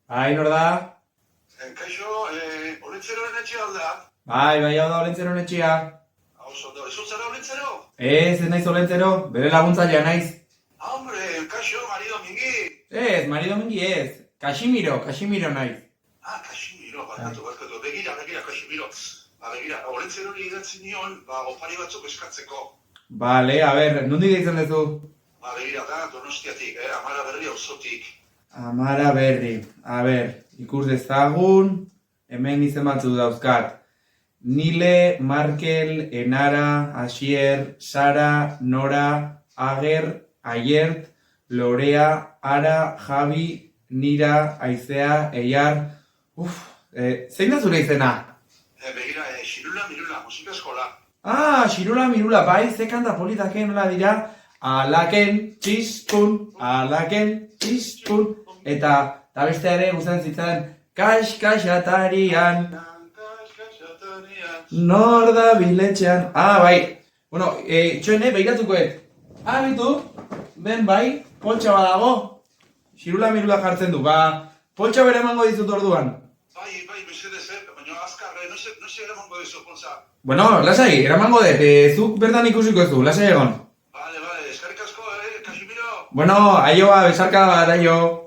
Bai, nor da? Kaixo, Olentzeroren etxe alda? Bai, hau da Olentzeron etxea. Hau zondo, ez zara Olentzero? Ez naiz Olentzero, bere laguntzailea naiz. Hombre, kaixo, Mari Domingi. Ez, Mari Domingi ez. Kaximiro naiz. Kaximiro, barkatu, begira, Kaximiro. Begira, Olentzerori idatzi nion, opari batzuk eskatzeko. Bale, a ber, nondik deitzen duzu? Begira, da, Donostiatik, Amara Berri auzotik. Amara Berri, a ber, ikus dezagun, hemen izen batzu dauzkat. Nile, Markel, Enara, Asier, Sara, Nora, Ager, Aiert, Lorea, Ara, Javi, Nira, Aizea, Eiar... zein da zure izena? Begira, Xirula, musika eskola. Xirula, bai, ze kanta politaken nola dira, alaken, txispun, eta beste ere guztan zitzan, kax-kaxatarian, nor da biletxean, bai, bueno, txoene, behiratukoet, bitu, ben bai, poltsa badago, Xirula jartzen du, poltsa bere emango dizut orduan. Bai, mesedez, baina azkarre, no se eramango dizu, poltsa. Bueno, lasai, eramango dut, zuk bertan ikusiko ez du, lasai egon. Vale, eskerrik asko, Kaximiro. Bueno, aioa, besarka bat, aio.